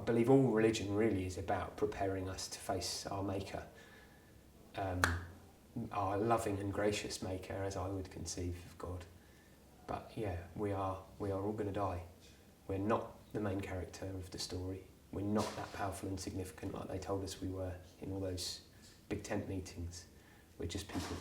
believe all religion really is about preparing us to face our Maker, our loving and gracious Maker, as I would conceive of God. But yeah, we are all going to die. We're not the main character of the story. We're not that powerful and significant like they told us we were in all those big tent meetings. We're just people.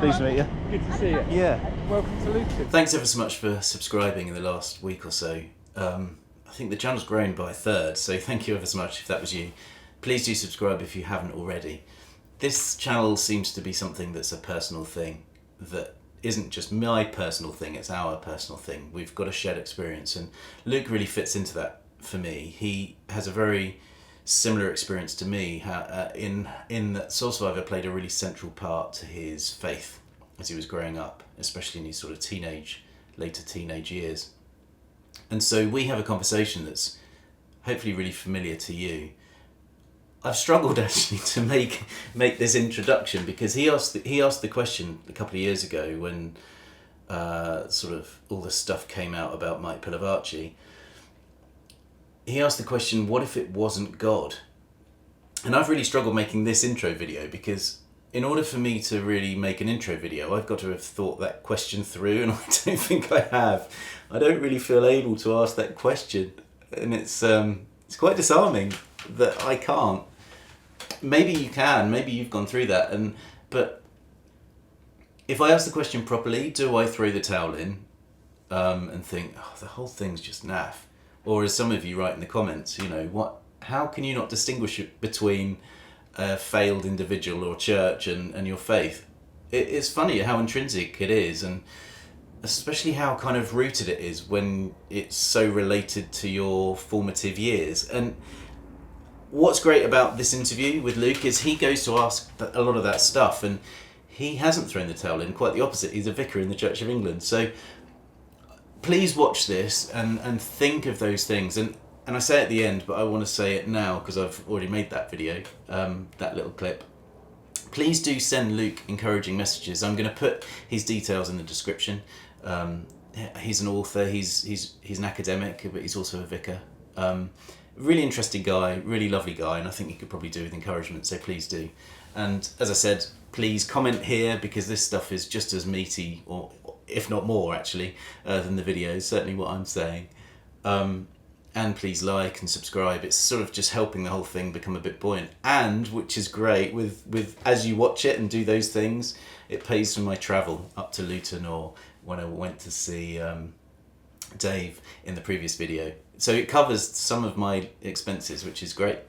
Pleased to meet you. Good to see you. Yeah. Welcome to Luton. Thanks ever so much for subscribing in the last week or so. I think the channel's grown by a third, so thank you ever so much if that was you. Please do subscribe if you haven't already. This channel seems to be something that's a personal thing, that isn't just my personal thing, it's our personal thing. We've got a shared experience, and Luke really fits into that for me. He has a very similar experience to me, in that Soul Survivor played a really central part to his faith as he was growing up, especially in his sort of later teenage years. And so we have a conversation that's hopefully really familiar to you. I've struggled actually to make this introduction because he asked the question a couple of years ago when sort of all this stuff came out about Mike Pilavachi. He asked the question, what if it wasn't God? And I've really struggled making this intro video because in order for me to really make an intro video, I've got to have thought that question through, and I don't think I have. I don't really feel able to ask that question, and it's quite disarming that I can't. Maybe you can, maybe you've gone through that, but if I ask the question properly, do I throw the towel in and think, oh, the whole thing's just naff? Or as some of you write in the comments, how can you not distinguish between a failed individual or church and your faith? It's funny how intrinsic it is, and especially how kind of rooted it is when it's so related to your formative years. And what's great about this interview with Luke is he goes to ask a lot of that stuff, and he hasn't thrown the towel in, quite the opposite. He's a vicar in the Church of England. So please watch this and think of those things. And I say it at the end, but I want to say it now because I've already made that video, that little clip. Please do send Luke encouraging messages. I'm going to put his details in the description. He's an author, he's an academic, but he's also a vicar. Really interesting guy, really lovely guy, and I think he could probably do with encouragement, so please do. And as I said, please comment here because this stuff is just as meaty, or if not more actually, than the videos, certainly what I'm saying. And please like and subscribe. It's sort of just helping the whole thing become a bit buoyant. And, which is great, with as you watch it and do those things, it pays for my travel up to Luton, or when I went to see Dave in the previous video. So it covers some of my expenses, which is great.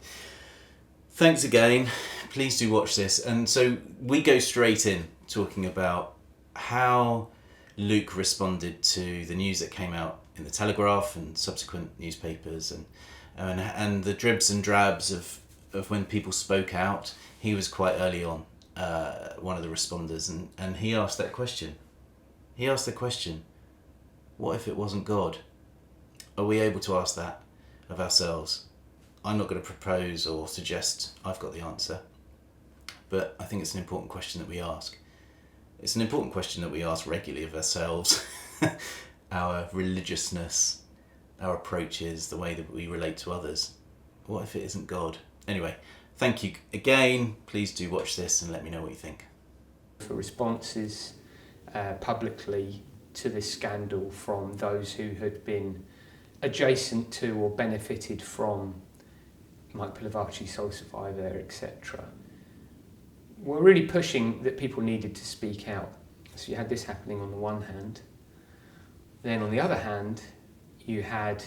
Thanks again. Please do watch this. And so we go straight in talking about how Luke responded to the news that came out in the Telegraph and subsequent newspapers, and the dribs and drabs of when people spoke out. He was quite early on, one of the responders, and he asked that question. He asked the question, what if it wasn't God? Are we able to ask that of ourselves? I'm not going to propose or suggest I've got the answer, but I think it's an important question that we ask. It's an important question that we ask regularly of ourselves, our religiousness, our approaches, the way that we relate to others. What if it isn't God? Anyway, thank you again. Please do watch this and let me know what you think. For responses publicly to this scandal from those who had been adjacent to or benefited from Mike Pilavachi, Soul Survivor, etc. We're really pushing that people needed to speak out. So you had this happening on the one hand. Then on the other hand, you had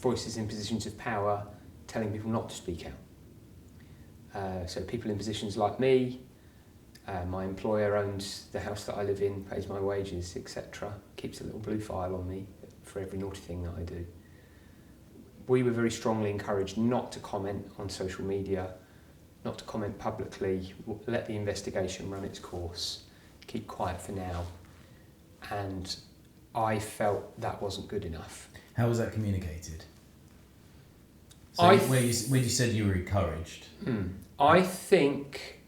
voices in positions of power telling people not to speak out. So people in positions like me, my employer owns the house that I live in, pays my wages, etc. Keeps a little blue file on me for every naughty thing that I do. We were very strongly encouraged not to comment on social media, not to comment publicly, let the investigation run its course, keep quiet for now. And I felt that wasn't good enough. How was that communicated? So when you said you were encouraged. I think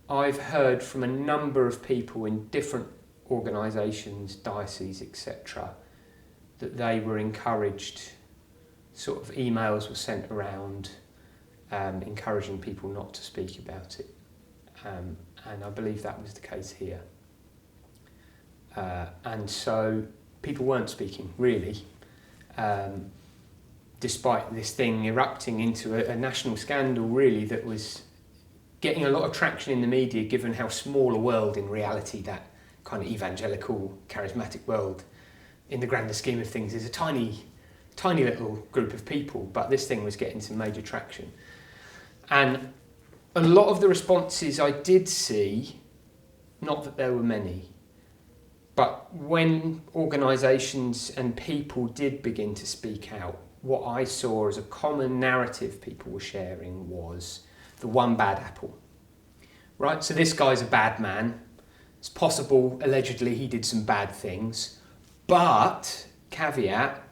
I've heard from a number of people in different organisations, dioceses, etc., that they were encouraged, sort of emails were sent around encouraging people not to speak about it. And I believe that was the case here. And so people weren't speaking, really, despite this thing erupting into a national scandal, really, that was getting a lot of traction in the media, given how small a world in reality that kind of evangelical, charismatic world, in the grander scheme of things, is a tiny little group of people, but this thing was getting some major traction. And a lot of the responses I did see, not that there were many, but when organisations and people did begin to speak out, what I saw as a common narrative people were sharing was the one bad apple. Right? So this guy's a bad man. It's possible, allegedly, he did some bad things, but, caveat,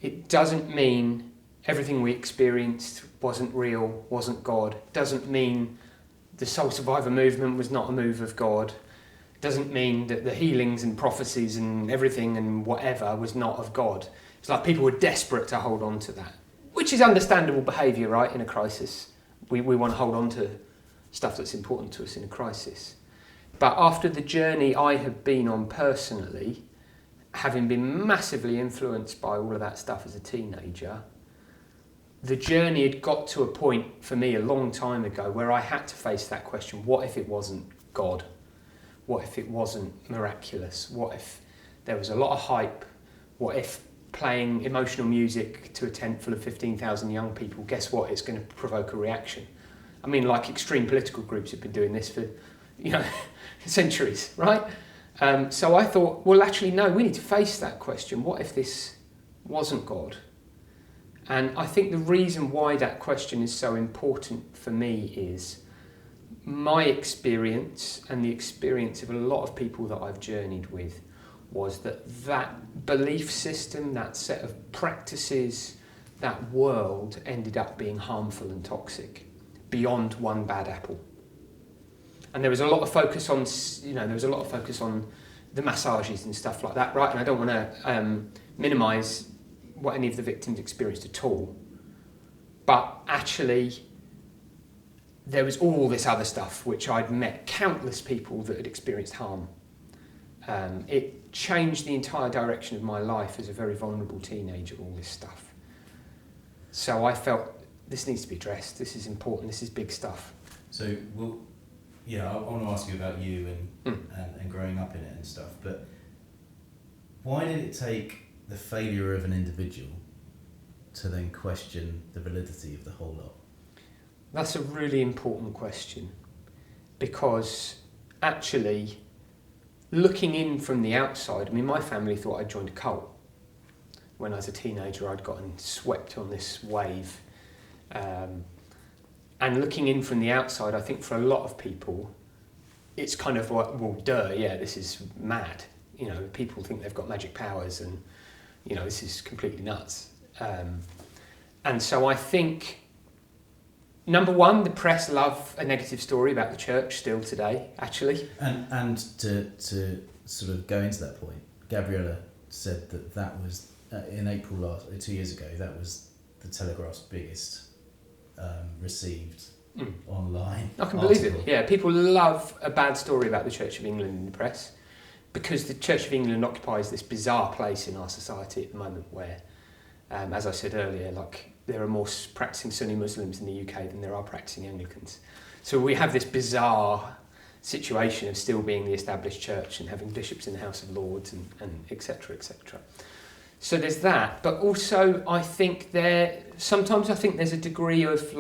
it doesn't mean everything we experienced wasn't real, wasn't God. It doesn't mean the soul survivor movement was not a move of God. It doesn't mean that the healings and prophecies and everything and whatever was not of God. It's like people were desperate to hold on to that, which is understandable behaviour, right, in a crisis. We want to hold on to stuff that's important to us in a crisis. But after the journey I have been on personally, having been massively influenced by all of that stuff as a teenager, the journey had got to a point for me a long time ago where I had to face that question: what if it wasn't God? What if it wasn't miraculous? What if there was a lot of hype? What if playing emotional music to a tent full of 15,000 young people, guess what, it's going to provoke a reaction? I mean, like extreme political groups have been doing this for, centuries, right? So I thought, well, actually, no, we need to face that question. What if this wasn't God? And I think the reason why that question is so important for me is my experience and the experience of a lot of people that I've journeyed with was that belief system, that set of practices, that world ended up being harmful and toxic beyond one bad apple. And there was a lot of focus on, the massages and stuff like that, right? And I don't want to minimise what any of the victims experienced at all. But actually, there was all this other stuff which I'd met countless people that had experienced harm. It changed the entire direction of my life as a very vulnerable teenager, all this stuff. So I felt this needs to be addressed, this is important, this is big stuff. So, I want to ask you about you and growing up in it and stuff, but why did it take the failure of an individual to then question the validity of the whole lot? That's a really important question, because actually, looking in from the outside, I mean, my family thought I'd joined a cult. When I was a teenager, I'd gotten swept on this wave. And looking in from the outside, I think for a lot of people, it's kind of like, well, duh, yeah, this is mad. People think they've got magic powers and, this is completely nuts. And so I think, number one, the press love a negative story about the church still today, actually. And to sort of go into that point, Gabriella said that was, in April 2 years ago, that was the Telegraph's biggest received online I can article. believe it. Yeah, people love a bad story about the Church of England in the press, because the Church of England occupies this bizarre place in our society at the moment where, as I said earlier, there are more practicing Sunni Muslims in the UK than there are practicing Anglicans. So we have this bizarre situation of still being the established church and having bishops in the House of Lords and et cetera, et cetera. So there's that, but also I think sometimes there's a degree of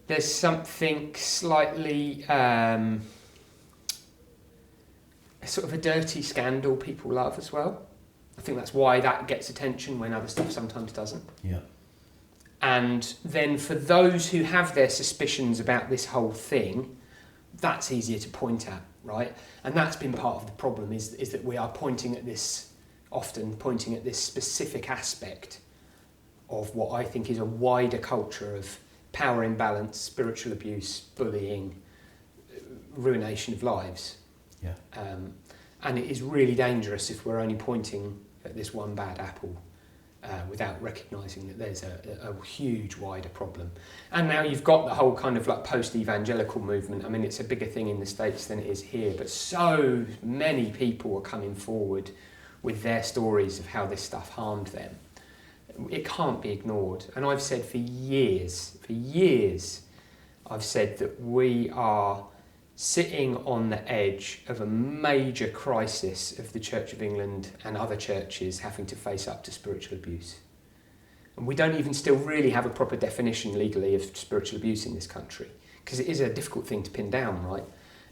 there's something slightly, sort of a dirty scandal people love as well. I think that's why that gets attention when other stuff sometimes doesn't. Yeah. And then for those who have their suspicions about this whole thing, that's easier to point at, right? And that's been part of the problem is that we are often pointing at this specific aspect of what I think is a wider culture of power imbalance, spiritual abuse, bullying, ruination of lives. Yeah. And it is really dangerous if we're only pointing at this one bad apple without recognising that there's a huge wider problem. And now you've got the whole kind of like post-evangelical movement. I mean, it's a bigger thing in the States than it is here, but so many people are coming forward with their stories of how this stuff harmed them. It can't be ignored. And I've said for years, I've said that we are sitting on the edge of a major crisis of the Church of England and other churches having to face up to spiritual abuse. And we don't even still really have a proper definition legally of spiritual abuse in this country, because it is a difficult thing to pin down, right?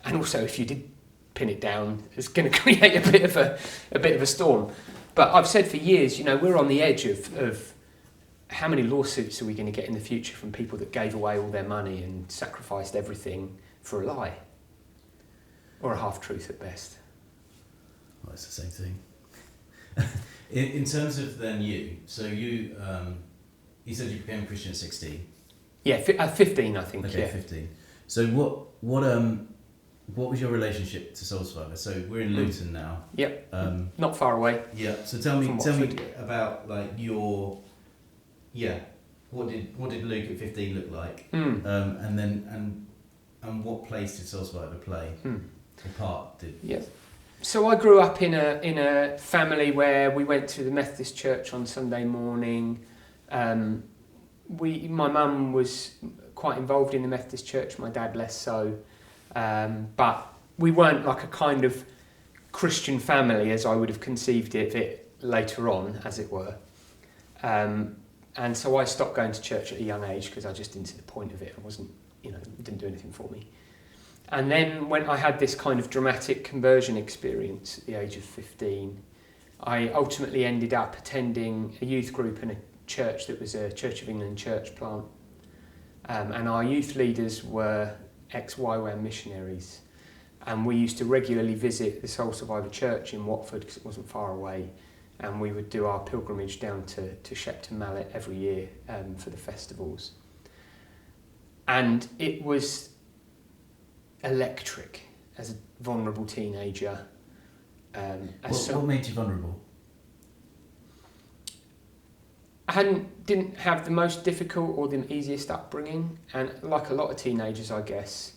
And also, if you did pin it down, it's going to create a bit of a storm. But I've said for years, we're on the edge of how many lawsuits are we going to get in the future from people that gave away all their money and sacrificed everything for a lie? Or a half-truth at best. Well, it's the same thing. in terms of then you said you became a Christian at 16. Yeah, at 15, I think. Okay, yeah. 15. So what was your relationship to Soul Survivor? So we're in Luton now. Yep. Not far away. Yeah. So tell me about like your, what did Luke at 15 look like? And what place did Soul Survivor play? Or part did? Yeah. So I grew up in a family where we went to the Methodist church on Sunday morning. My mum was quite involved in the Methodist church, my dad less so. But we weren't like a kind of Christian family as I would have conceived it later on, as it were. And so I stopped going to church at a young age because I just didn't see the point of it. I wasn't, it didn't do anything for me. And then when I had this kind of dramatic conversion experience at the age of 15, I ultimately ended up attending a youth group in a church that was a Church of England church plant. And our youth leaders were ex-YWAM missionaries. And we used to regularly visit the Soul Survivor Church in Watford because it wasn't far away. And we would do our pilgrimage down to Shepton Mallet every year for the festivals. And it was electric as a vulnerable teenager. What made you vulnerable? I didn't have the most difficult or the easiest upbringing, and like a lot of teenagers, I guess,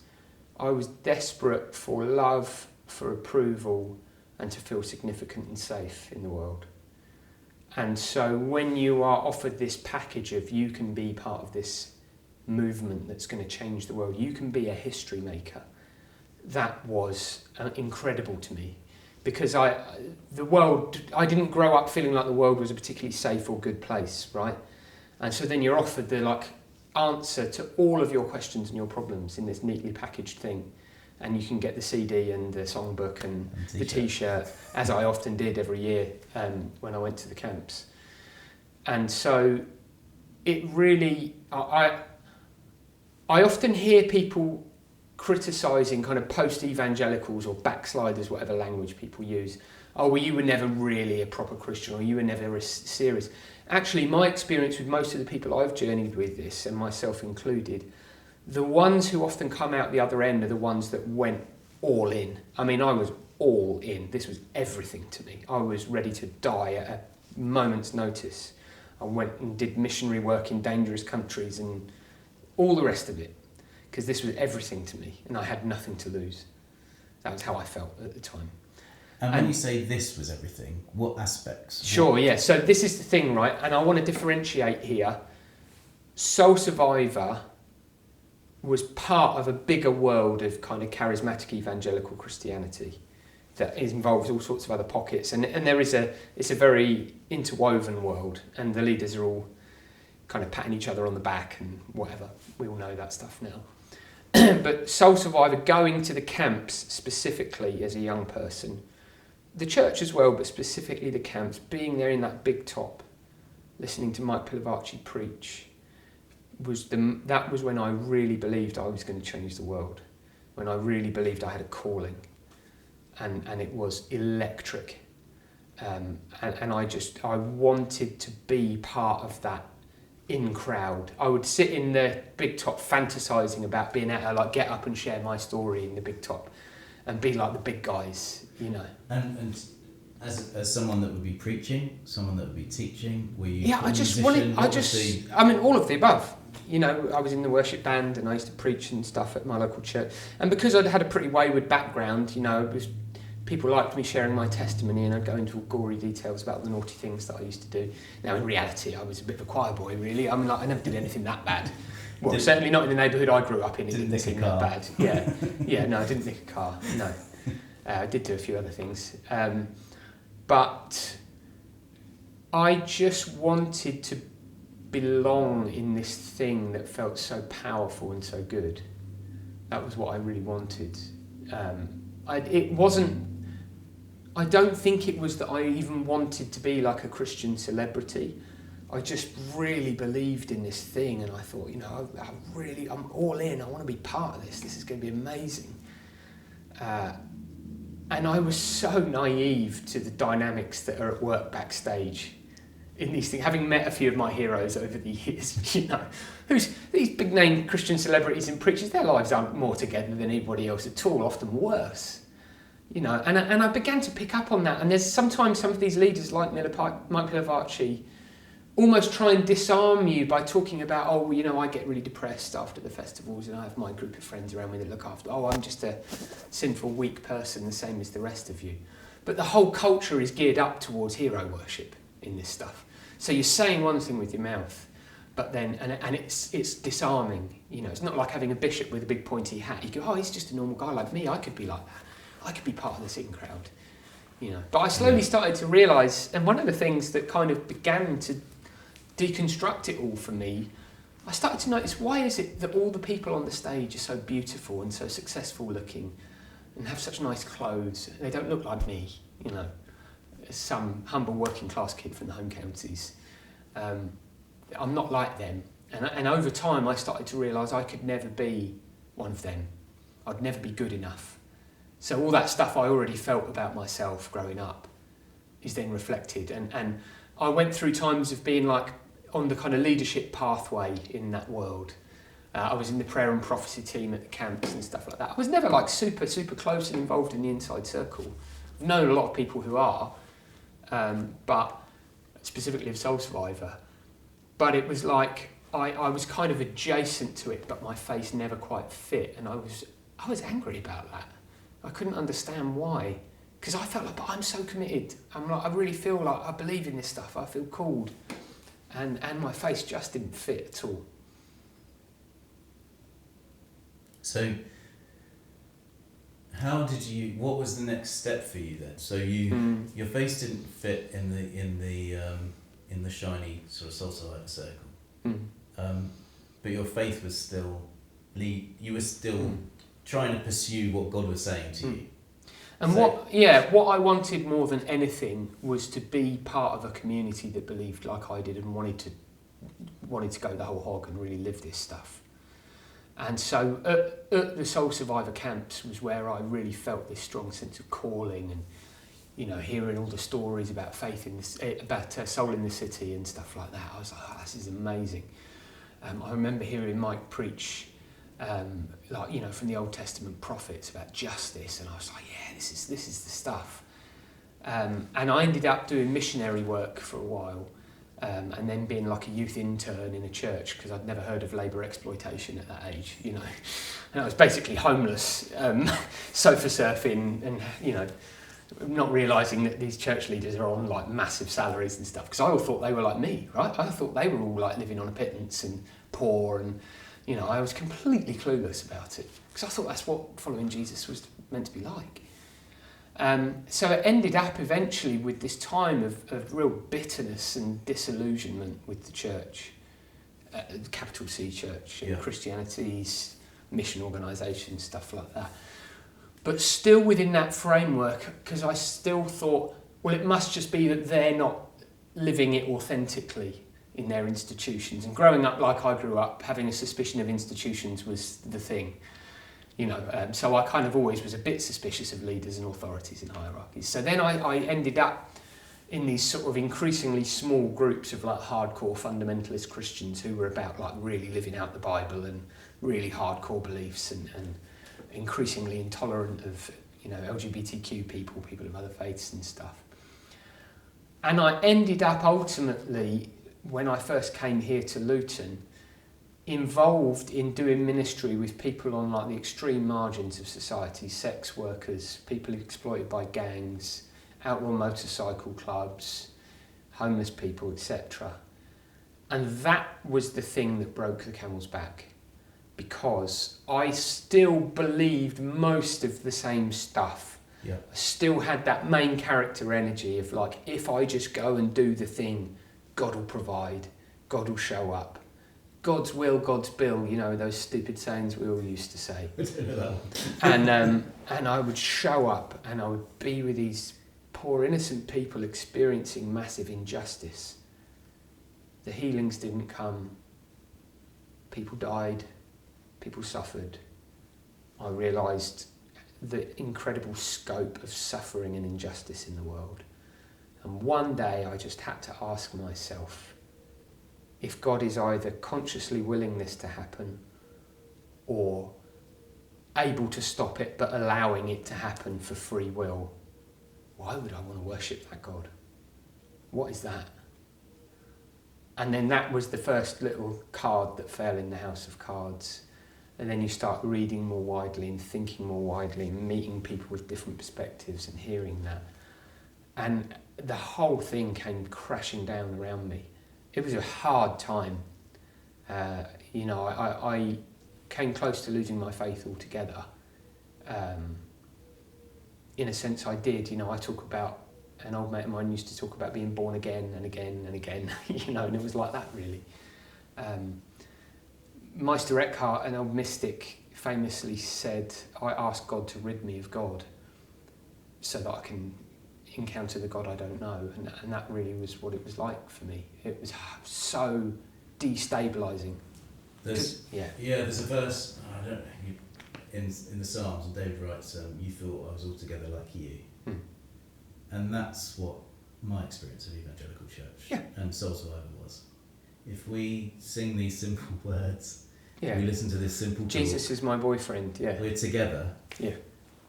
I was desperate for love, for approval, and to feel significant and safe in the world. And so when you are offered this package of you can be part of this movement that's going to change the world, you can be a history maker, that was incredible to me. Because I didn't grow up feeling like the world was a particularly safe or good place, right? And so then you're offered the answer to all of your questions and your problems in this neatly packaged thing. And you can get the CD and the songbook and the T-shirt, as I often did every year when I went to the camps. And so it really, I often hear people criticising kind of post-evangelicals or backsliders, whatever language people use. Oh, well, you were never really a proper Christian, or you were never serious. Actually, my experience with most of the people I've journeyed with this, and myself included, the ones who often come out the other end are the ones that went all in. I mean, I was all in. This was everything to me. I was ready to die at a moment's notice. I went and did missionary work in dangerous countries and all the rest of it, because this was everything to me and I had nothing to lose. That was how I felt at the time. And when you say this was everything, what aspects? Sure, yeah. So this is the thing, right? And I want to differentiate here. Soul Survivor was part of a bigger world of kind of charismatic evangelical Christianity that involves all sorts of other pockets. And it's a very interwoven world, and the leaders are all kind of patting each other on the back and whatever. We all know that stuff now. But Soul Survivor, going to the camps specifically as a young person, the church as well, but specifically the camps, being there in that big top, listening to Mike Pilavachi preach, that was when I really believed I was going to change the world, when I really believed I had a calling, and it was electric, and I wanted to be part of that in crowd. I would sit in the big top fantasizing about being able to get up and share my story in the big top, and be like the big guys, And as someone that would be preaching, someone that would be teaching, were you? Yeah, I mean, all of the above. I was in the worship band and I used to preach and stuff at my local church. And because I'd had a pretty wayward background, people liked me sharing my testimony, and I'd go into all gory details about the naughty things that I used to do. Now, in reality, I was a bit of a choir boy, really. I mean, I never did anything that bad. Well, certainly not in the neighbourhood I grew up in. It didn't seem that bad. Yeah, no, I didn't nick a car. No, I did do a few other things, but I just wanted to belong in this thing that felt so powerful and so good. That was what I really wanted. It wasn't. I don't think it was that I even wanted to be like a Christian celebrity. I just really believed in this thing, and I thought, I'm all in. I want to be part of this. This is going to be amazing. And I was so naive to the dynamics that are at work backstage in these things. Having met a few of my heroes over the years, who's these big name Christian celebrities and preachers, their lives aren't more together than anybody else at all, often worse. And I began to pick up on that. And there's sometimes some of these leaders like Mike Pilavachi almost try and disarm you by talking about, I get really depressed after the festivals and I have my group of friends around me that look after, I'm just a sinful, weak person, the same as the rest of you. But the whole culture is geared up towards hero worship in this stuff. So you're saying one thing with your mouth, but then, and it's disarming. It's not like having a bishop with a big pointy hat. You go, he's just a normal guy like me. I could be like that. I could be part of this in crowd. But I slowly started to realise, and one of the things that kind of began to deconstruct it all for me, I started to notice, why is it that all the people on the stage are so beautiful and so successful looking and have such nice clothes? They don't look like me, some humble working class kid from the home counties. I'm not like them. And over time I started to realise I could never be one of them. I'd never be good enough. So all that stuff I already felt about myself growing up is then reflected. And I went through times of being like on the kind of leadership pathway in that world. I was in the prayer and prophecy team at the camps and stuff like that. I was never like super, super close and involved in the inside circle. I've known a lot of people who are, but specifically of Soul Survivor. But it was like I was kind of adjacent to it, but my face never quite fit. And I was angry about that. I couldn't understand why, because I felt like, but I'm so committed. I really feel like I believe in this stuff. I feel called, and my face just didn't fit at all. So, what was the next step for you then? So your face didn't fit in the shiny sort of Soul Survivor circle, but your faith was still you were still trying to pursue what God was saying to you. And what I wanted more than anything was to be part of a community that believed like I did and wanted to go the whole hog and really live this stuff. And so at the Soul Survivor camps was where I really felt this strong sense of calling, and hearing all the stories about faith about soul in the city and stuff like that. I was like, this is amazing. I remember hearing Mike preach from the Old Testament prophets about justice, and I was like, this is the stuff. And I ended up doing missionary work for a while, and then being like a youth intern in a church, because I'd never heard of labour exploitation at that age, and I was basically homeless, sofa surfing, and not realising that these church leaders are on like massive salaries and stuff, because I all thought they were like me, right? I thought they were all like living on a pittance and poor, and I was completely clueless about it, because I thought that's what following Jesus was meant to be like. So it ended up eventually with this time of real bitterness and disillusionment with the church, capital C church, Christianity's mission organisations, stuff like that. But still within that framework, because I still thought, well, it must just be that they're not living it authentically in their institutions. And growing up like I grew up, having a suspicion of institutions was the thing. So I kind of always was a bit suspicious of leaders and authorities and hierarchies. So then I ended up in these sort of increasingly small groups of like hardcore fundamentalist Christians who were about like really living out the Bible and really hardcore beliefs and increasingly intolerant of LGBTQ people, people of other faiths and stuff. And I ended up ultimately, when I first came here to Luton, involved in doing ministry with people on like the extreme margins of society, sex workers, people exploited by gangs, outlaw motorcycle clubs, homeless people, etc. And that was the thing that broke the camel's back, because I still believed most of the same stuff. Yeah. I still had that main character energy of like, if I just go and do the thing, God will provide, God will show up. God's will, God's bill, those stupid sayings we all used to say. I don't know that one. And I would show up and I would be with these poor innocent people experiencing massive injustice. The healings didn't come. People died. People suffered. I realised the incredible scope of suffering and injustice in the world. And one day I just had to ask myself, if God is either consciously willing this to happen or able to stop it but allowing it to happen for free will, why would I want to worship that God? What is that? And then that was the first little card that fell in the house of cards. And then you start reading more widely and thinking more widely and meeting people with different perspectives and hearing that. And the whole thing came crashing down around me. It was a hard time. I came close to losing my faith altogether. In a sense I did. I talk about, an old mate of mine used to talk about being born again and again and again, and it was like that really. Meister Eckhart, an old mystic, famously said, I ask God to rid me of God so that I can encounter the God I don't know, and that really was what it was like for me. It was so destabilising. There's a verse, I don't know, in the Psalms, and David writes, you thought I was altogether like you. And that's what my experience of evangelical church and Soul Survivor was. If we sing these simple words, we listen to this simple Jesus talk, is my boyfriend, we're together, yeah.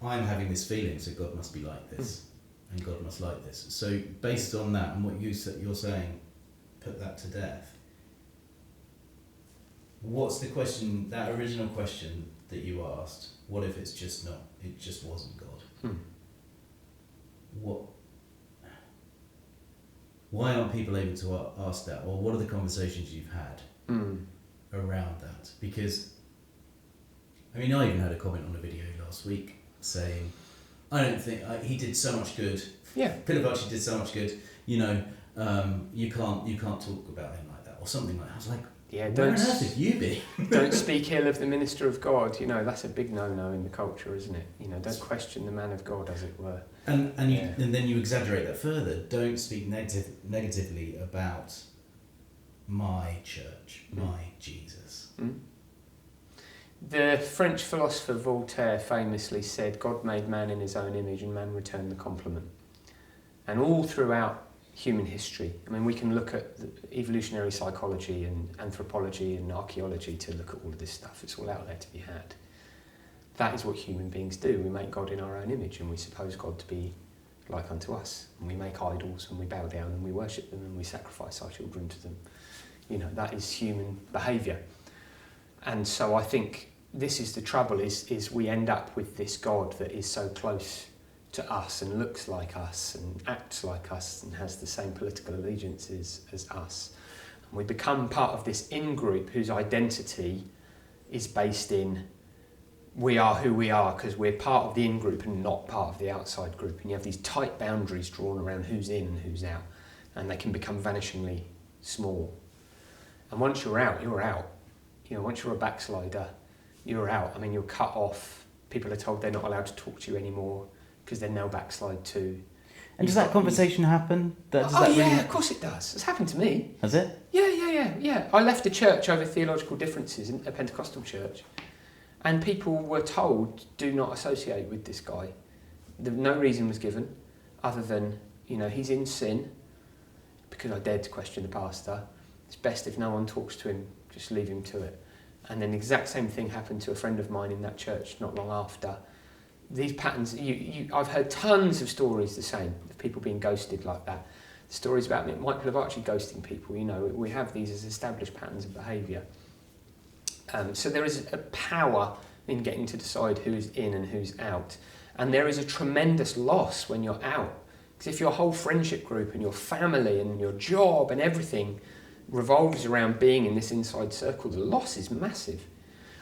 I'm having this feeling, so God must be like this, and God must like this. So based on that and what you're saying, put that to death. What's the question, that original question that you asked, what if it's just not, it just wasn't God? Why aren't people able to ask that, or what are the conversations you've had around that? Because, I even had a comment on a video last week saying, I don't think, he did so much good, Pilavachi did so much good, you can't talk about him like that, or something like that. I was like, where on earth have you been? Don't speak ill of the minister of God. That's a big no-no in the culture, isn't it? Don't question the man of God, as it were. And then you exaggerate that further. Don't speak negatively about my church, my Jesus. The French philosopher Voltaire famously said, God made man in his own image and man returned the compliment. And all throughout human history, we can look at evolutionary psychology and anthropology and archaeology to look at all of this stuff. It's all out there to be had. That is what human beings do. We make God in our own image and we suppose God to be like unto us. And we make idols and we bow down and we worship them and we sacrifice our children to them. That is human behaviour. And so I think this is the trouble, is we end up with this God that is so close to us and looks like us and acts like us and has the same political allegiances as us. And we become part of this in-group whose identity is based in we are who we are because we're part of the in-group and not part of the outside group. And you have these tight boundaries drawn around who's in and who's out, and they can become vanishingly small. And once you're out, you're out. Once you're a backslider, you're out. You're cut off. People are told they're not allowed to talk to you anymore because they're now backslide too. And does that conversation happen? Of course it does. It's happened to me. Has it? Yeah. I left a church over theological differences, in a Pentecostal church, and people were told, do not associate with this guy. No reason was given other than, he's in sin, because I dared to question the pastor. It's best if no one talks to him, just leave him to it. And then the exact same thing happened to a friend of mine in that church not long after. these patterns, I've heard tons of stories the same, of people being ghosted like that. Stories about Mike Pilavachi ghosting people, we have these as established patterns of behaviour. So there is a power in getting to decide who's in and who's out. And there is a tremendous loss when you're out. Because if your whole friendship group and your family and your job and everything revolves around being in this inside circle, the loss is massive.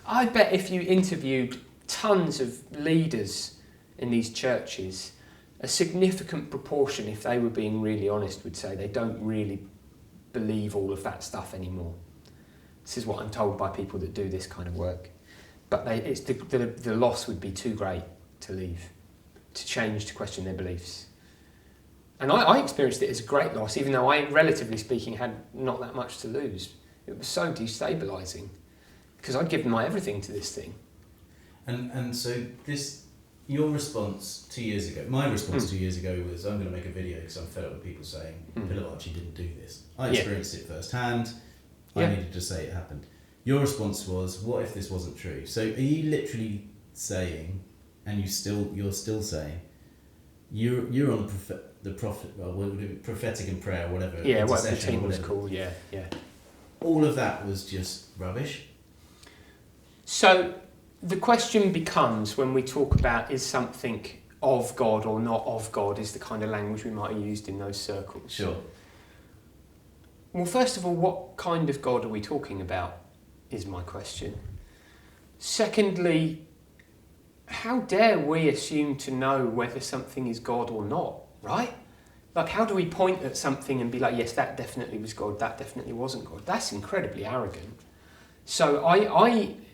I bet if you interviewed tons of leaders in these churches, a significant proportion, if they were being really honest, would say they don't really believe all of that stuff anymore. This is what I'm told by people that do this kind of work. But the loss would be too great to leave, to change, to question their beliefs. And I experienced it as a great loss, even though I, relatively speaking, had not that much to lose. It was so destabilising, because I'd given my everything to this thing. And so your response 2 years ago, my response 2 years ago was, I'm going to make a video because I'm fed up with people saying, Pilavachi didn't do this. I experienced it firsthand. I needed to say it happened. Your response was, what if this wasn't true? So are you literally saying, and you're still saying, you're on the prophetic in prayer, whatever. Yeah, what the team was called, yeah. All of that was just rubbish? So the question becomes, when we talk about is something of God or not of God, is the kind of language we might have used in those circles. Sure. Well, first of all, what kind of God are we talking about, is my question. Secondly, how dare we assume to know whether something is God or not, right? Like, how do we point at something and be like, yes, that definitely was God, that definitely wasn't God? That's incredibly arrogant. So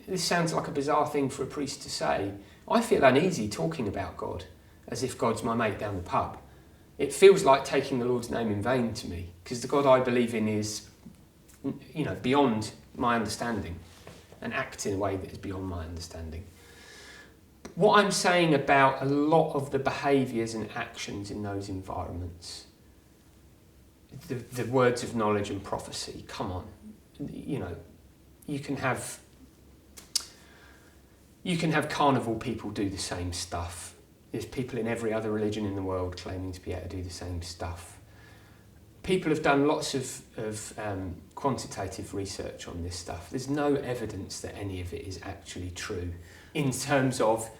this sounds like a bizarre thing for a priest to say. I feel uneasy talking about God as if God's my mate down the pub. It feels like taking the Lord's name in vain to me, because the God I believe in is, beyond my understanding and acts in a way that is beyond my understanding. What I'm saying about a lot of the behaviours and actions in those environments, the words of knowledge and prophecy, come on, you can have carnival people do the same stuff. There's people in every other religion in the world claiming to be able to do the same stuff. People have done lots of quantitative research on this stuff. There's no evidence that any of it is actually true in terms of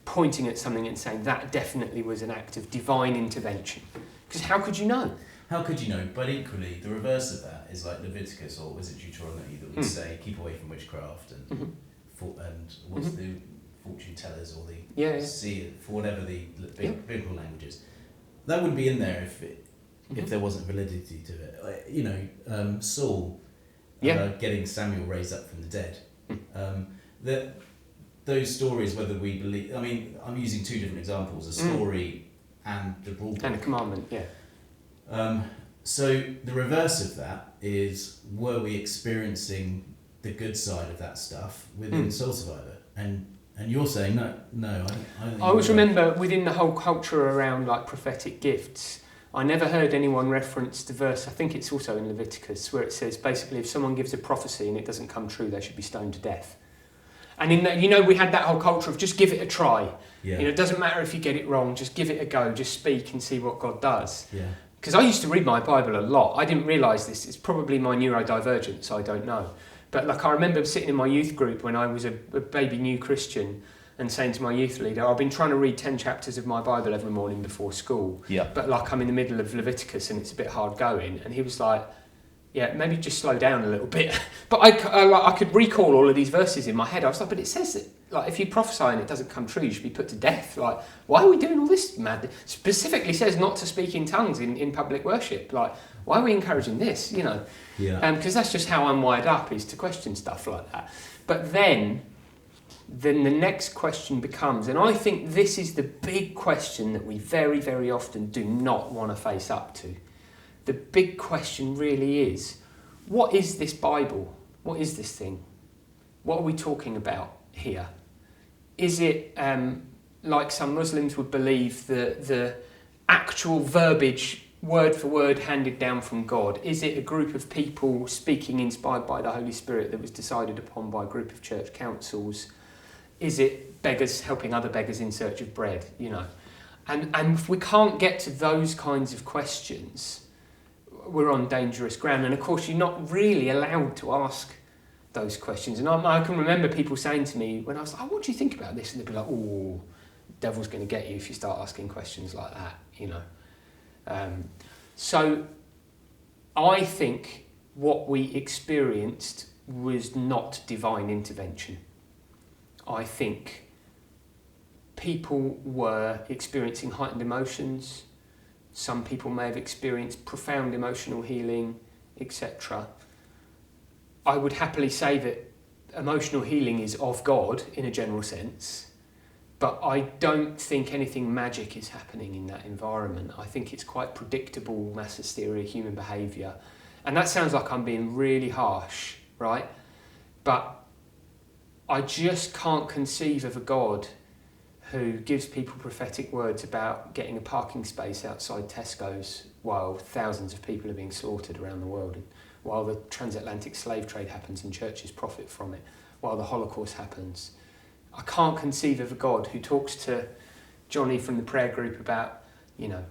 pointing at something and saying that definitely was an act of divine intervention. Because how could you know? How could you know? But equally, the reverse of that is like Leviticus, or was it Deuteronomy, that would say keep away from witchcraft and what's the fortune tellers or the seer, for whatever the biblical language is. That wouldn't be in there if there wasn't validity to it. Saul getting Samuel raised up from the dead. Those stories, whether we believe, I'm using two different examples, a story and the broad and a commandment, so the reverse of that is, were we experiencing the good side of that stuff within Soul Survivor? And you're saying no. I always remember within the whole culture around like prophetic gifts, I never heard anyone reference the verse, I think it's also in Leviticus, where it says basically if someone gives a prophecy and it doesn't come true, they should be stoned to death. And in that, we had that whole culture of just give it a try. Yeah. It doesn't matter if you get it wrong, just give it a go, just speak and see what God does. Yeah. Because I used to read my Bible a lot. I didn't realise this. It's probably my neurodivergence, I don't know. But I remember sitting in my youth group when I was a baby new Christian and saying to my youth leader, I've been trying to read 10 chapters of my Bible every morning before school. Yeah. But I'm in the middle of Leviticus and it's a bit hard going. And he was like, yeah, maybe just slow down a little bit. But I could recall all of these verses in my head. I was like, but it says that if you prophesy and it doesn't come true, you should be put to death. Why are we doing all this mad? Specifically says not to speak in tongues in public worship. Why are we encouraging this? Yeah. Because that's just how I'm wired up, is to question stuff like that. But then the next question becomes, and I think this is the big question that we very, very often do not want to face up to. The big question really is, what is this Bible? What is this thing? What are we talking about here? Is it, like some Muslims would believe, the actual verbiage, word for word, handed down from God? Is it a group of people speaking inspired by the Holy Spirit that was decided upon by a group of church councils? Is it beggars helping other beggars in search of bread, you know. And if we can't get to those kinds of questions, we're on dangerous ground. And of course, you're not really allowed to ask those questions. And I can remember people saying to me when I was like, oh, what do you think about this? And they'd be like, oh, devil's going to get you if you start asking questions like that, you know. So I think what we experienced was not divine intervention. I think people were experiencing heightened emotions. Some people may have experienced profound emotional healing, etc. I would happily say that emotional healing is of God in a general sense, but I don't think anything magic is happening in that environment. I think it's quite predictable mass hysteria, human behaviour. And that sounds like I'm being really harsh, right? But I just can't conceive of a God who gives people prophetic words about getting a parking space outside Tesco's while thousands of people are being slaughtered around the world, and while the transatlantic slave trade happens and churches profit from it, while the Holocaust happens. I can't conceive of a God who talks to Johnny from the prayer group about, you know,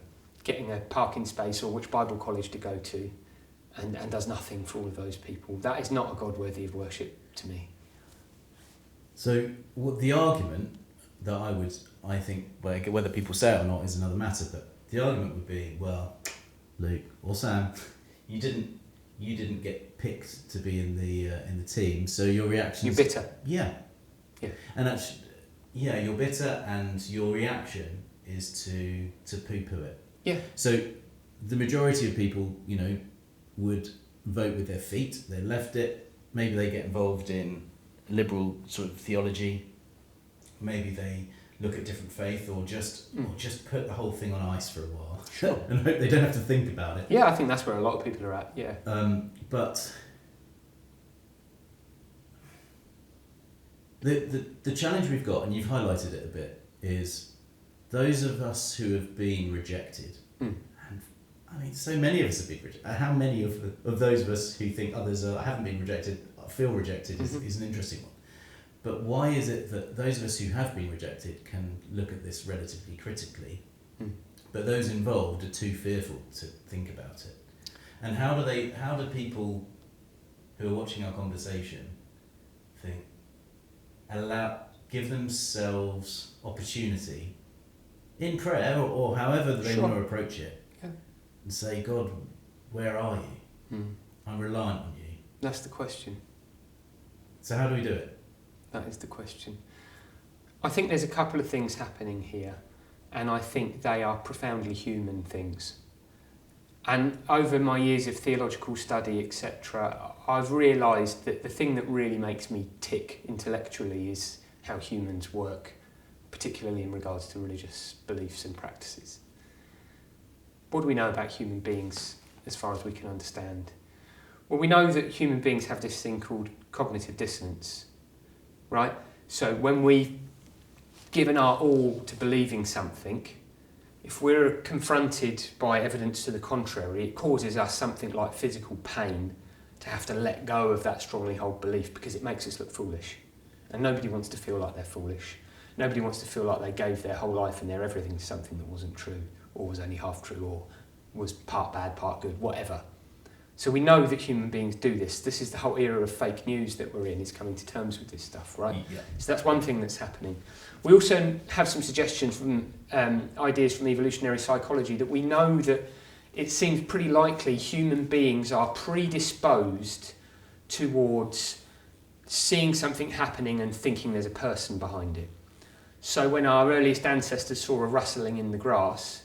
getting a parking space or which Bible college to go to, and does nothing for all of those people. That is not a God worthy of worship to me. So the argument that I think, whether people say it or not is another matter, but the argument would be, well, Luke or Sam, you didn't get picked to be in the team, so your reaction. You're bitter. Yeah. Yeah. And actually, yeah, you're bitter, and your reaction is to poo-poo it. Yeah. So the majority of people, you know, would vote with their feet. They left it. Maybe they get involved in liberal sort of theology. Maybe they look at different faith, or just put the whole thing on ice for a while. Sure. And hope they don't have to think about it. Yeah, I think that's where a lot of people are at. Yeah. But the challenge we've got, and you've highlighted it a bit, is those of us who have been rejected. And I mean, so many of us have been rejected. How many of those of us who think others haven't been rejected feel rejected is an interesting one. But why is it that those of us who have been rejected can look at this relatively critically, but those involved are too fearful to think about it? And how do people who are watching our conversation give themselves opportunity in prayer or however they want to approach it, and say, God, where are you? I'm reliant on you. That's the question. So how do we do it? That is the question. I think there's a couple of things happening here, and I think they are profoundly human things. And over my years of theological study, etc., I've realised that the thing that really makes me tick intellectually is how humans work, particularly in regards to religious beliefs and practices. What do we know about human beings as far as we can understand? Well, we know that human beings have this thing called cognitive dissonance, right? So when we've given our all to believing something, if we're confronted by evidence to the contrary, it causes us something like physical pain to have to let go of that strongly held belief, because it makes us look foolish. And nobody wants to feel like they're foolish. Nobody wants to feel like they gave their whole life and their everything to something that wasn't true, or was only half true, or was part bad, part good, whatever. So we know that human beings do this. This is the whole era of fake news that we're in, is coming to terms with this stuff, right? Yeah. So that's one thing that's happening. We also have some suggestions from ideas from evolutionary psychology that we know that it seems pretty likely human beings are predisposed towards seeing something happening and thinking there's a person behind it. So when our earliest ancestors saw a rustling in the grass,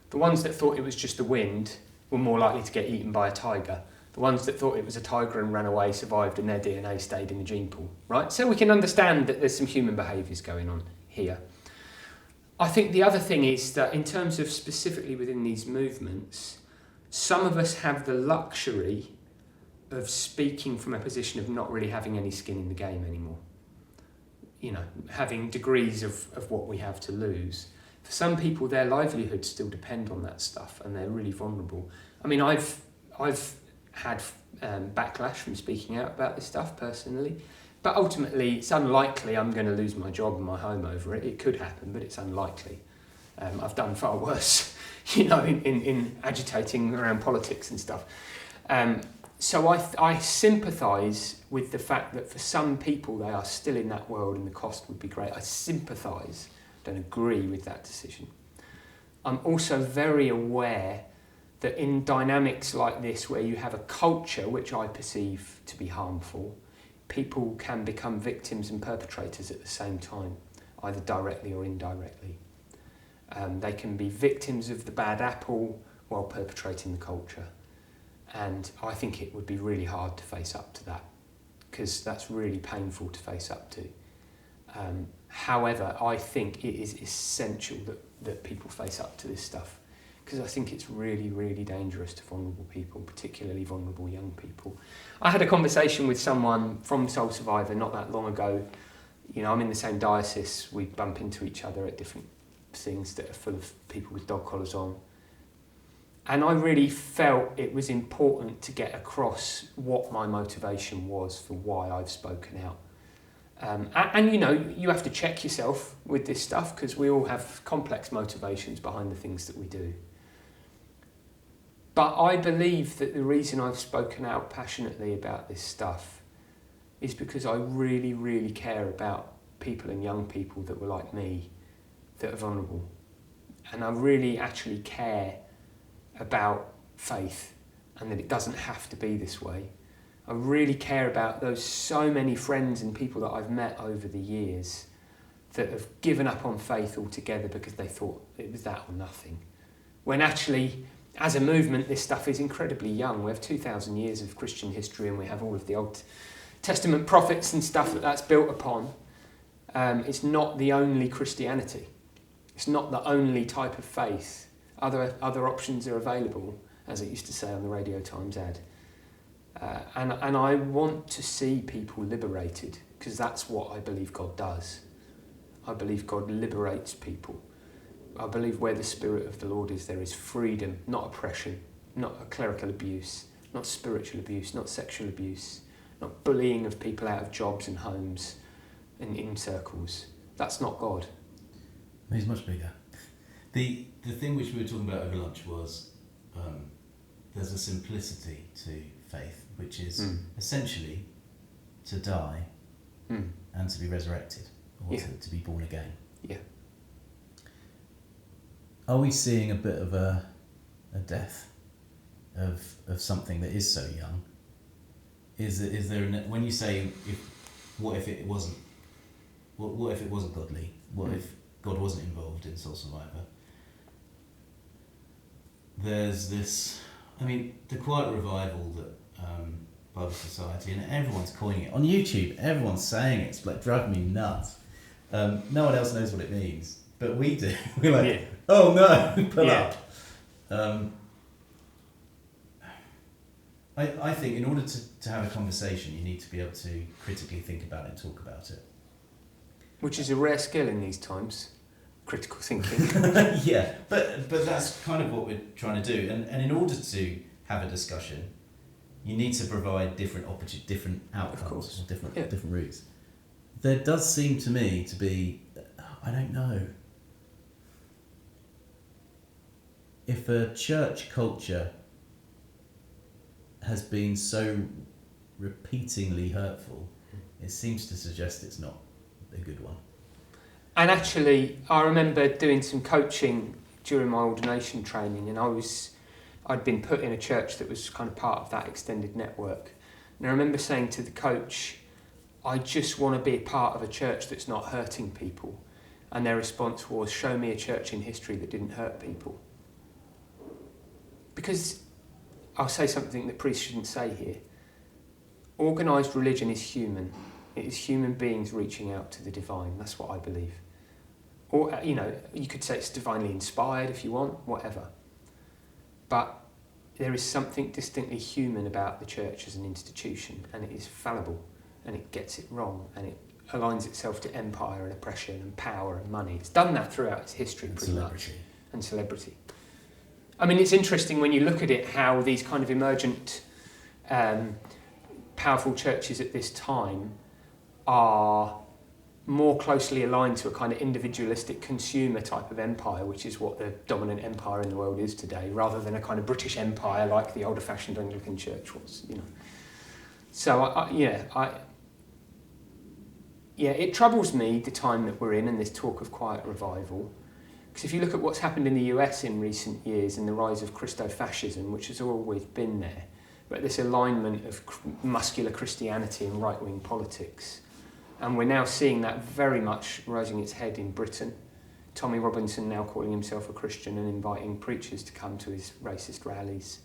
the ones that thought it was just the wind were more likely to get eaten by a tiger. The ones that thought it was a tiger and ran away survived, and their DNA stayed in the gene pool, right? So we can understand that there's some human behaviours going on here. I think the other thing is that in terms of specifically within these movements, some of us have the luxury of speaking from a position of not really having any skin in the game anymore. You know, having degrees of what we have to lose. For some people, their livelihoods still depend on that stuff, and they're really vulnerable. I mean, I've had backlash from speaking out about this stuff personally, But ultimately, it's unlikely I'm going to lose my job and my home over it. It could happen, but it's unlikely. I've done far worse, in agitating around politics and stuff. So I sympathise with the fact that for some people they are still in that world and the cost would be great. I sympathise, don't agree with that decision. I'm also very aware that in dynamics like this, where you have a culture which I perceive to be harmful, people can become victims and perpetrators at the same time, either directly or indirectly. They can be victims of the bad apple while perpetrating the culture. And I think it would be really hard to face up to that, because that's really painful to face up to. However, I think it is essential that people face up to this stuff, because I think it's really, really dangerous to vulnerable people, particularly vulnerable young people. I had a conversation with someone from Soul Survivor not that long ago. I'm in the same diocese, we bump into each other at different things that are full of people with dog collars on. And I really felt it was important to get across what my motivation was for why I've spoken out. And you have to check yourself with this stuff, because we all have complex motivations behind the things that we do. But I believe that the reason I've spoken out passionately about this stuff is because I really, really care about people and young people that were like me, that are vulnerable. And I really actually care about faith, and that it doesn't have to be this way. I really care about those so many friends and people that I've met over the years that have given up on faith altogether because they thought it was that or nothing. When actually, as a movement, this stuff is incredibly young. We have 2,000 years of Christian history, and we have all of the Old Testament prophets and stuff that's built upon. It's not the only Christianity. It's not the only type of faith. Other options are available, as it used to say on the Radio Times ad. And I want to see people liberated, because that's what I believe God does. I believe God liberates people. I believe where the Spirit of the Lord is, there is freedom, not oppression, not clerical abuse, not spiritual abuse, not sexual abuse, not bullying of people out of jobs and homes and in circles. That's not God. He's much bigger. The thing which we were talking about over lunch was there's a simplicity to faith, which is essentially to die and to be resurrected, or to be born again. Yeah. Are we seeing a bit of a death of something that is so young? Is there when you say what if it wasn't godly? What if God wasn't involved in Soul Survivor? There's this, the quiet revival that Bible Society, and everyone's coining it on YouTube. Everyone's saying it. It's like driving me nuts. No one else knows what it means, but we do. We're like, oh no, pull up. I think in order to have a conversation, you need to be able to critically think about it and talk about it. Which is a rare skill in these times, critical thinking. Yeah, but that's kind of what we're trying to do. And in order to have a discussion, you need to provide different outcomes, or different routes. There does seem to me to be, I don't know, if a church culture has been so repeatingly hurtful, it seems to suggest it's not a good one. And actually, I remember doing some coaching during my ordination training, and I'd been put in a church that was kind of part of that extended network. And I remember saying to the coach, I just want to be a part of a church that's not hurting people. And their response was, show me a church in history that didn't hurt people. Because I'll say something that priests shouldn't say here. Organised religion is human. It is human beings reaching out to the divine. That's what I believe. Or, you could say it's divinely inspired if you want, whatever. But there is something distinctly human about the church as an institution, and it is fallible, and it gets it wrong, and it aligns itself to empire and oppression and power and money. It's done that throughout its history, pretty much. And celebrity. It's interesting when you look at it, how these kind of emergent, powerful churches at this time are more closely aligned to a kind of individualistic consumer type of empire, which is what the dominant empire in the world is today, rather than a kind of British empire like the older-fashioned Anglican Church was, you know. So, it troubles me, the time that we're in and this talk of quiet revival, because if you look at what's happened in the US in recent years and the rise of Christo-fascism, which has always been there, but this alignment of muscular Christianity and right-wing politics, and we're now seeing that very much rising its head in Britain. Tommy Robinson now calling himself a Christian and inviting preachers to come to his racist rallies.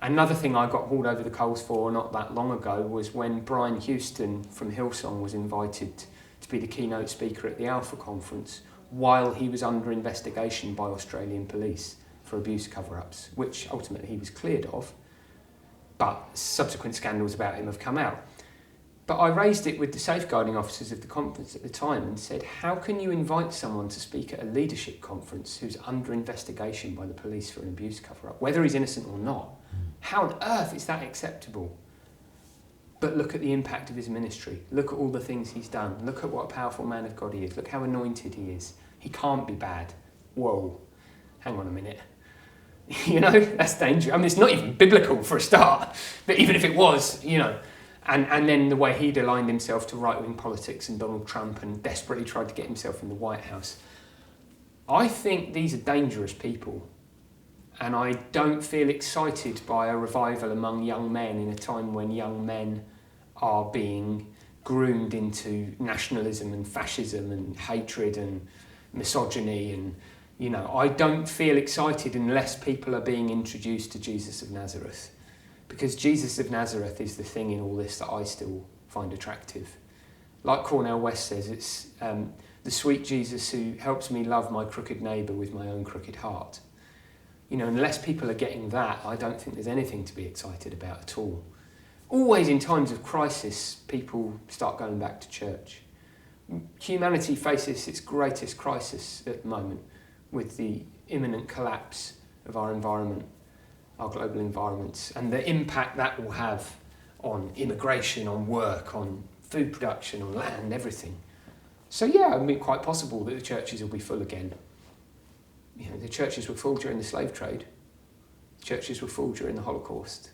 Another thing I got hauled over the coals for not that long ago was when Brian Houston from Hillsong was invited to be the keynote speaker at the Alpha Conference while he was under investigation by Australian police for abuse cover-ups, which ultimately he was cleared of, but subsequent scandals about him have come out. But I raised it with the safeguarding officers of the conference at the time and said, how can you invite someone to speak at a leadership conference who's under investigation by the police for an abuse cover-up, whether he's innocent or not? How on earth is that acceptable? But look at the impact of his ministry. Look at all the things he's done. Look at what a powerful man of God he is. Look how anointed he is. He can't be bad. Whoa, hang on a minute. You know, that's dangerous. I mean, it's not even biblical for a start, but even if it was, you know, and then the way he'd aligned himself to right-wing politics and Donald Trump and desperately tried to get himself in the White House. I think these are dangerous people. And I don't feel excited by a revival among young men in a time when young men are being groomed into nationalism and fascism and hatred and misogyny. And, you know, I don't feel excited unless people are being introduced to Jesus of Nazareth. Because Jesus of Nazareth is the thing in all this that I still find attractive. Like Cornel West says, it's the sweet Jesus who helps me love my crooked neighbour with my own crooked heart. You know, unless people are getting that, I don't think there's anything to be excited about at all. Always in times of crisis, people start going back to church. Humanity faces its greatest crisis at the moment with the imminent collapse of our environment, our global environments, and the impact that will have on immigration, on work, on food production, on land, everything. So yeah, I mean, quite possible that the churches will be full again. You know, the churches were full during the slave trade. The churches were full during the Holocaust.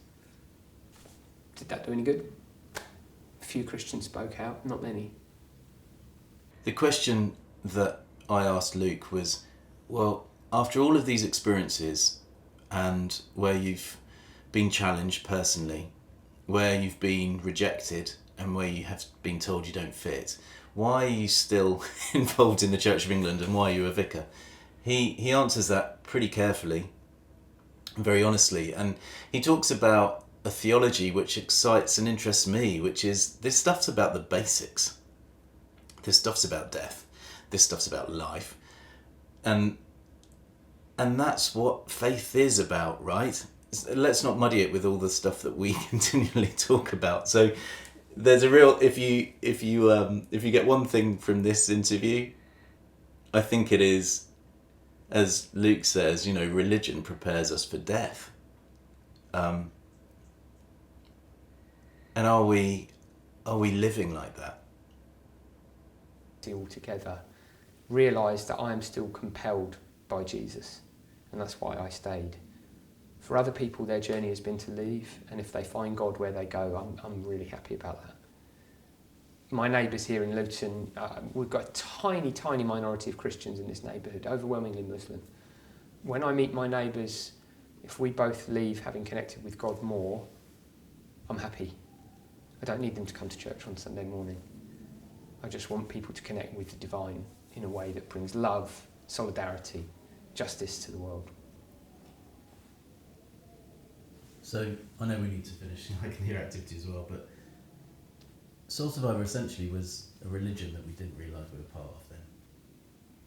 Did that do any good? A few Christians spoke out, not many. The question that I asked Luke was, well, after all of these experiences and where you've been challenged personally, where you've been rejected and where you have been told you don't fit, why are you still involved in the Church of England and why are you a vicar? He answers that pretty carefully, very honestly, and he talks about a theology which excites and interests me, which is this stuff's about the basics. This stuff's about death. This stuff's about life. And that's what faith is about, right? Let's not muddy it with all the stuff that we continually talk about. So there's a real, if you get one thing from this interview, I think it is, as Luke says, you know, religion prepares us for death. And are we living like that? Altogether, realise that I am still compelled by Jesus, and that's why I stayed. For other people, their journey has been to leave, and if they find God where they go, I'm really happy about that. My neighbours here in Luton, we've got a tiny minority of Christians in this neighbourhood, overwhelmingly Muslim. When I meet my neighbours, if we both leave having connected with God more, I'm happy. I don't need them to come to church on Sunday morning. I just want people to connect with the divine in a way that brings love, solidarity, justice to the world. So, I know we need to finish, I can hear activity as well, but Soul Survivor essentially was a religion that we didn't realise we were part of then.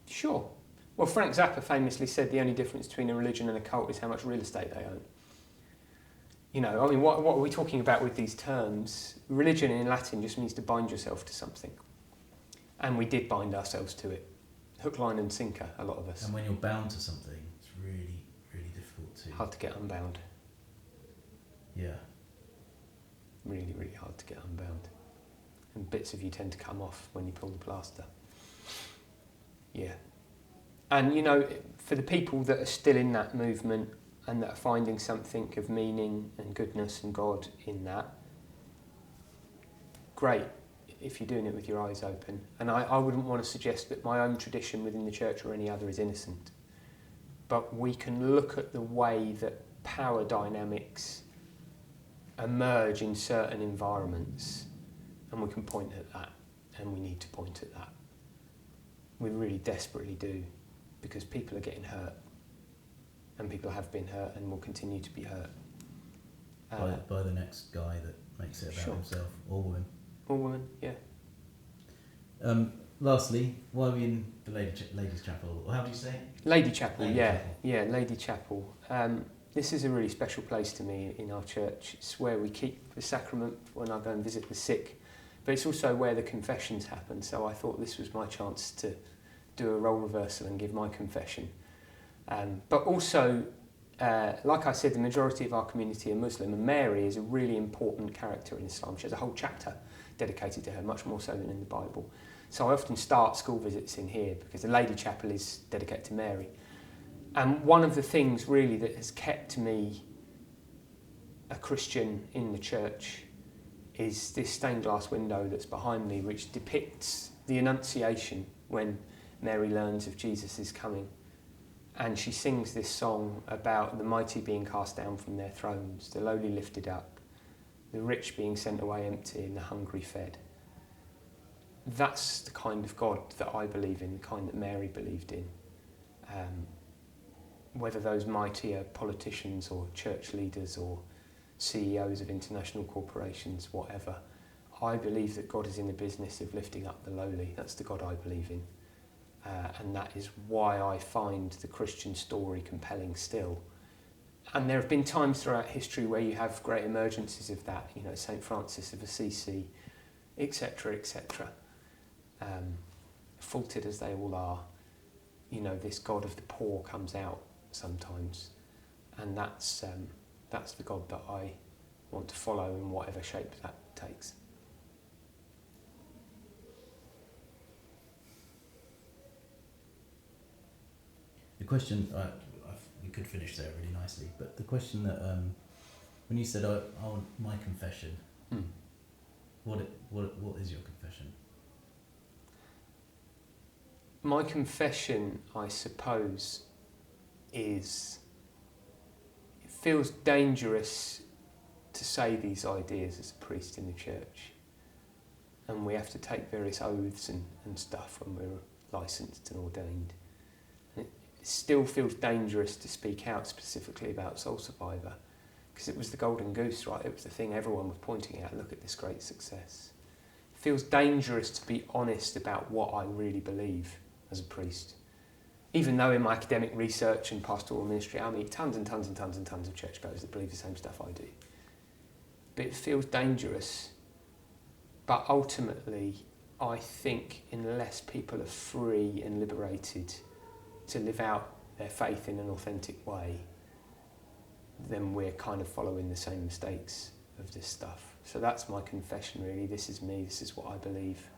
Sure. Well, Frank Zappa famously said the only difference between a religion and a cult is how much real estate they own. You know, I mean, what are we talking about with these terms? Religion in Latin just means to bind yourself to something. And we did bind ourselves to it. Hook, line and sinker, a lot of us. And when you're bound to something, it's really, really difficult to... Hard to get unbound. Yeah. Really, really hard to get unbound. and bits of you tend to come off when you pull the plaster. Yeah. And, you know, for the people that are still in that movement and that are finding something of meaning and goodness and God in that, great, if you're doing it with your eyes open. And I wouldn't want to suggest that my own tradition within the church or any other is innocent. But we can look at the way that power dynamics emerge in certain environments, and we can point at that, and we need to point at that. We really desperately do, because people are getting hurt, and people have been hurt and will continue to be hurt. By the next guy that makes it about Sure. himself, or woman. Or woman, yeah. Lastly, why are we in the Ladies' Chapel? Or how do you say it? Lady Chapel, Lady yeah. Chapel. Yeah, Lady Chapel. This is a really special place to me in our church. It's where we keep the sacrament when I go and visit the sick, but it's also where the confessions happen, so I thought this was my chance to do a role reversal and give my confession. But also, like I said, the majority of our community are Muslim, and Mary is a really important character in Islam. She has a whole chapter dedicated to her, much more so than in the Bible. So I often start school visits in here because the Lady Chapel is dedicated to Mary. And one of the things really that has kept me a Christian in the church is this stained glass window that's behind me, which depicts the Annunciation when Mary learns of Jesus' coming. And she sings this song about the mighty being cast down from their thrones, the lowly lifted up, the rich being sent away empty and the hungry fed. That's the kind of God that I believe in, the kind that Mary believed in. Whether those mighty are politicians or church leaders or CEOs of international corporations, whatever, I believe that God is in the business of lifting up the lowly. That's the God I believe in. And that is why I find the Christian story compelling still. And there have been times throughout history where you have great emergencies of that, you know, St. Francis of Assisi, etc., etc. Faulted as they all are, you know, this God of the poor comes out sometimes, and that's the God that I want to follow in whatever shape that takes. The question, we could finish there really nicely, but the question that, when you said, I want my confession, what is your confession? My confession, I suppose, is it feels dangerous to say these ideas as a priest in the church, and we have to take various oaths and stuff when we're licensed and ordained. And it still feels dangerous to speak out specifically about Soul Survivor, because it was the golden goose, right? It was the thing everyone was pointing at. Look at this great success. It feels dangerous to be honest about what I really believe as a priest. Even though in my academic research and pastoral ministry I meet tons and tons and tons and tons of churchgoers that believe the same stuff I do. But it feels dangerous. But ultimately, I think unless people are free and liberated to live out their faith in an authentic way, then we're kind of following the same mistakes of this stuff. So that's my confession, really. This is me, this is what I believe.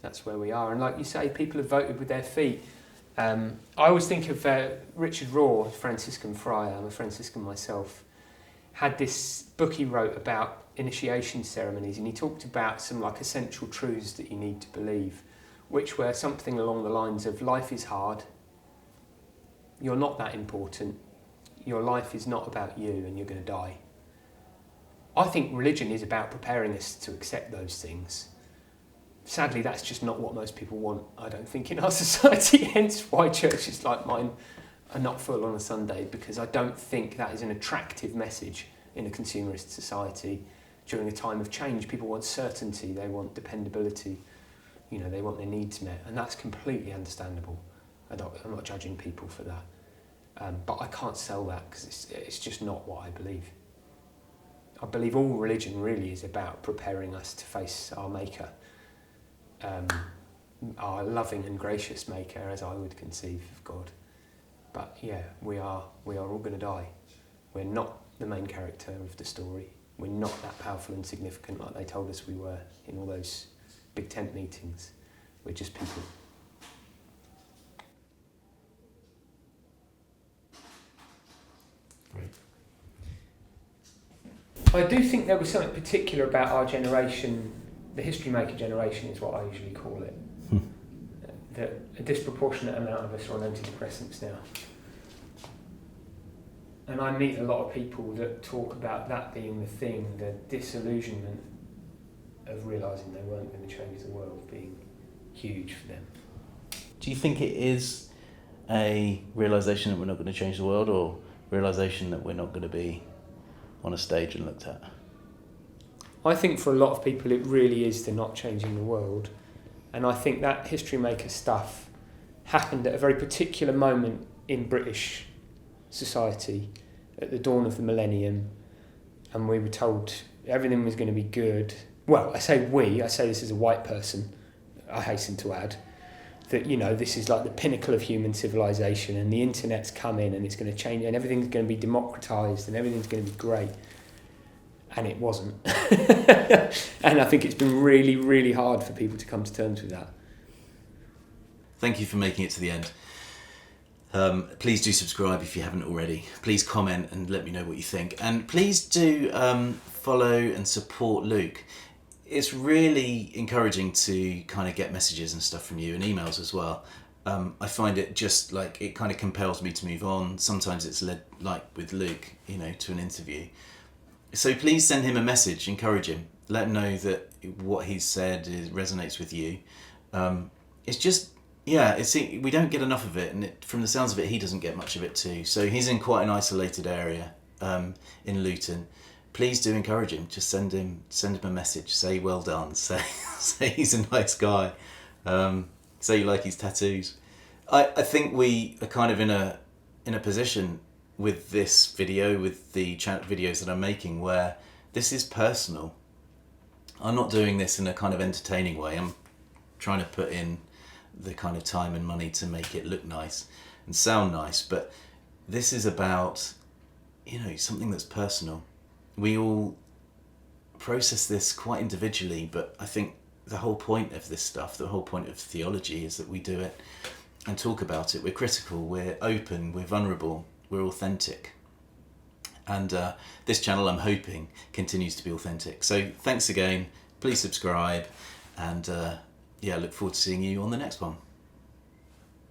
That's where we are. And like you say, people have voted with their feet. I always think of Richard Rohr, Franciscan friar, I'm a Franciscan myself, had this book he wrote about initiation ceremonies, and he talked about some like essential truths that you need to believe, which were something along the lines of life is hard, you're not that important, your life is not about you and you're going to die. I think religion is about preparing us to accept those things. Sadly, that's just not what most people want, I don't think, in our society, hence why churches like mine are not full on a Sunday, because I don't think that is an attractive message in a consumerist society. During a time of change, people want certainty, they want dependability, you know, they want their needs met, and that's completely understandable. I'm not judging people for that. But I can't sell that, because it's just not what I believe. I believe all religion really is about preparing us to face our Maker, our loving and gracious Maker, as I would conceive of God. But yeah, we are all going to die. We're not the main character of the story. We're not that powerful and significant like they told us we were in all those big tent meetings. We're just people. Great. I do think there was something particular about our generation, the history maker generation is what I usually call it, that a disproportionate amount of us are on antidepressants now. And I meet a lot of people that talk about that being the thing, the disillusionment of realising they weren't going to change the world being huge for them. Do you think it is a realisation that we're not going to change the world, or realisation that we're not going to be on a stage and looked at? I think for a lot of people it really is the not changing the world. And I think that history maker stuff happened at a very particular moment in British society at the dawn of the millennium, and we were told everything was going to be good. Well, I say this as a white person, I hasten to add, that, you know, this is like the pinnacle of human civilization and the internet's come in and it's going to change and everything's going to be democratized and everything's going to be great. And it wasn't. And I think it's been really, really hard for people to come to terms with that. Thank you for making it to the end. Please do subscribe if you haven't already. Please comment and let me know what you think. And please do follow and support Luke. It's really encouraging to kind of get messages and stuff from you and emails as well. I find it just like, it kind of compels me to move on. Sometimes it's led, like with Luke, you know, to an interview. So please send him a message, encourage him. Let him know that what he's said resonates with you. It's just, yeah, we don't get enough of it, and from the sounds of it, he doesn't get much of it too. So he's in quite an isolated area in Luton. Please do encourage him. Just send him a message. Say well done. Say he's a nice guy. Say you like his tattoos. I think we are kind of in a position with this video, with the videos that I'm making, where this is personal. I'm not doing this in a kind of entertaining way. I'm trying to put in the kind of time and money to make it look nice and sound nice, but this is about, you know, something that's personal. We all process this quite individually, but I think the whole point of this stuff, the whole point of theology, is that we do it and talk about it. We're critical, we're open, we're vulnerable, we're authentic. And this channel, I'm hoping, continues to be authentic. So thanks again, please subscribe, and yeah, look forward to seeing you on the next one.